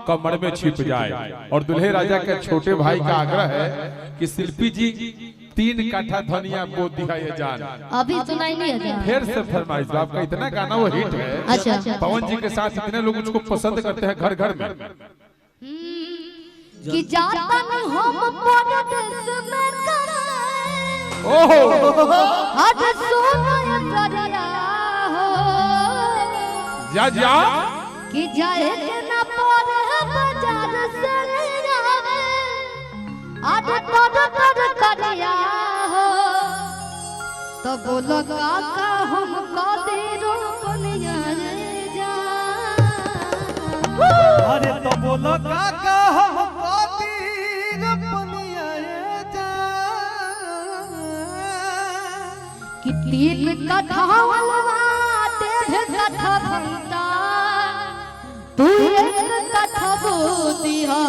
कमर में छिप जाए। और दुल्हे राजा के छोटे भाई का आग्रह है कि शिल्पी जी 3 काठा धनिया बो दिया ये जान। अभी सुनाई नहीं है। फिर से फरमाइश आपका इतना गाना वो हिट है। अच्छा। पवन जी के साथ इतने लोग उसको पसंद करते हैं घर घर में कि जाता नहीं हम परदेश में करे। ओहो हट सोना करिया हो जा कि जाए के ना पड़े बाजार से आवे। हट तर करिया हो तो बोलो काका हम कदे रोपनिया रे जा। अरे तो बोलो काका हम कदे रोपनिया रे जा। कि 3 कट्ठा वाला 1.5 कट्ठा भंटा तू 1 कट्ठा बोदिया।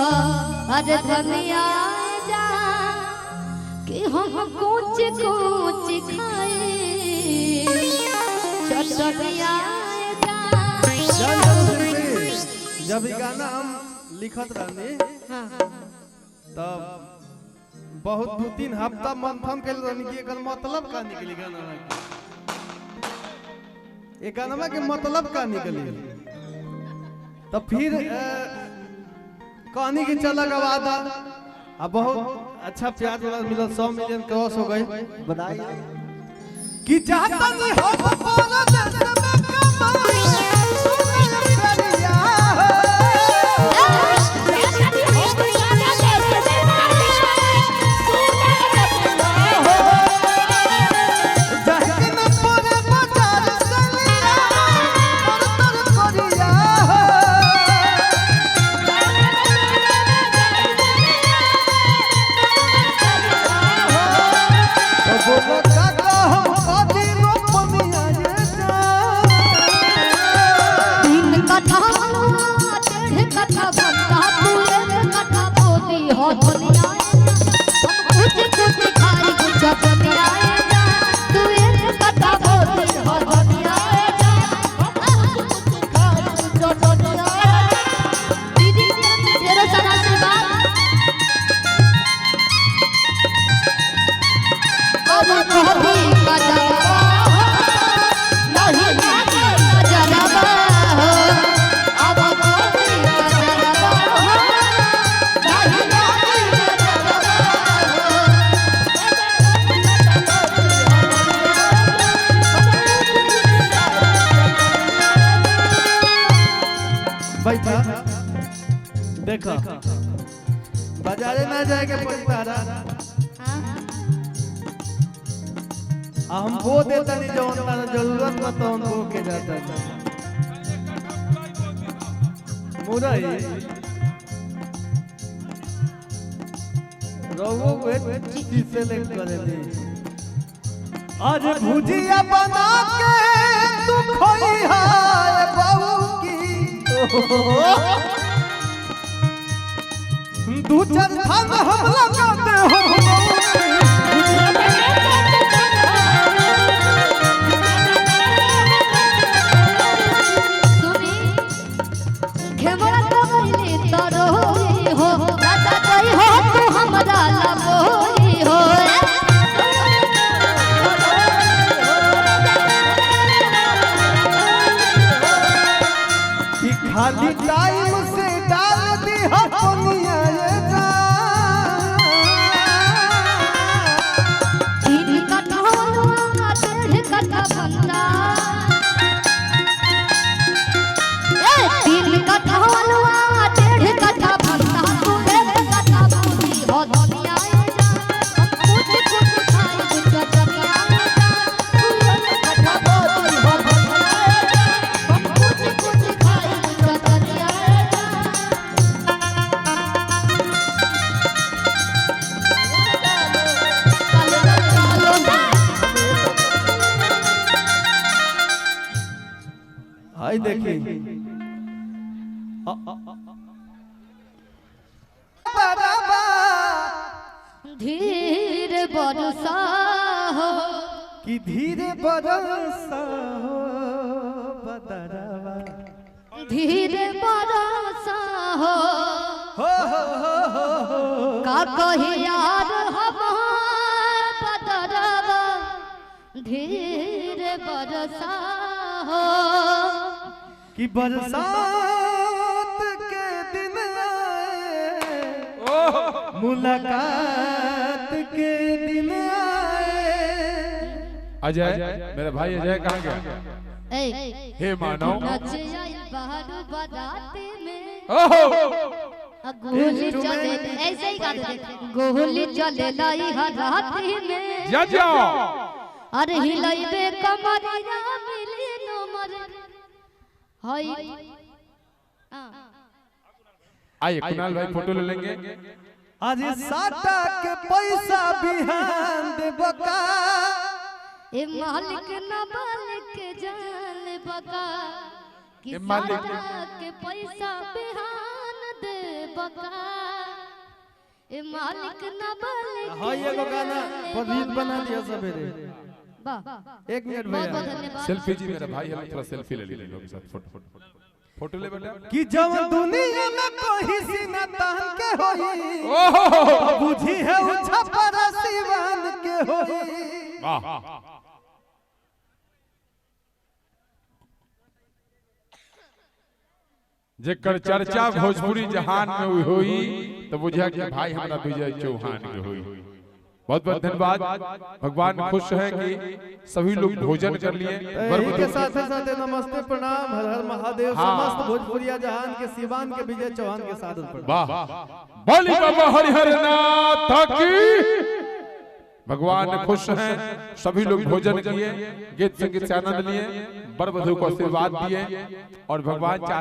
अरे धनिया जा कि हम कुछ खाए चटनिया जा। जब ये गाना हम लिखत रहने तब बहुत 2-3 हफ्ता मंथन के रहने की एकर मतलब का निकली गाना ये गाना के मतलब का निकली। तो फिर कहानी की चला गवादा अब बहुत अच्छा प्यार वाला मिला 100 मिलियन क्रॉस हो गई बधाई कि चाहता नहीं हो बोलो देश में कमाई करिया देखो बाजारे ना जाएगा परिवार हम वो देता नहीं जो उनका जरूरत न तो उनको के जाता था मुराई रोगो वे चीज से लेकर करे थे आज भुजिया बना के तू खोई है बहू की 2-4 थान हम लगाते हो सुनी घेवड़ा कबैले तरोई हो राजा जई हो तू हमरा लबोई हो कि खाली टाइम से डाल दी हो दुनिया आई देखिए धीरे बरसा हो कि धीरे बरसा हो बदरवा धीरे बरसा हो का कही यार हम बदरवा धीरे बरसा हो कि बरसात के दिन आए मुलाकात के दिन आए। अजय मेरा भाई अजय कहाँ गया? हे मानव नच आई बाहर बाराती में ओहो गोली चले ऐसे ही गाते थे गोली चले लाई हराती में जा जा अरे हिलाई बे कमरिया मिली नमर हाय आइए कुणाल भाई फोटो ले लेंगे। आज साटा के पैसा बिहान दे बका ए मालिक न मालिक जान बका कि ए मालिक के पैसा बिहान दे बका ए मालिक न मालिक हां एगो गाना प्रदीप बना दिया सवेरे। वाह एक मिनट बहुत बहुत भैया धन्यवाद। सेल्फी जी मेरा भाई हम थोड़ा सेल्फी ले ले लोग साथ फोटो फोटो ले बेटा। कि जब दुनिया में कोई सीना तान के होई ओहो बुझी है उछा पर सिवान के होई। वाह जेकर चर्चा भोजपुरी जहान में हुई तो बुझा कि भाई हमारा विजय चौहान के हुई। बहुत बहुत धन्यवाद। भगवान खुश है कि सभी लोग भोजन कर लिए। यही के साथ साथ नमस्ते प्रणाम हर हर महादेव हाँ। समस्त भोजपुरिया जहान के सिवान के विजय चौहान के साथ प्रणाम। वाह बोली बाबा हरिहर नाथ की। भगवान खुश हैं, सभी लोग भोजन किए, गीत संगीत से आनंद लिए, बर वधू को आशीर्वाद दिए और भगवान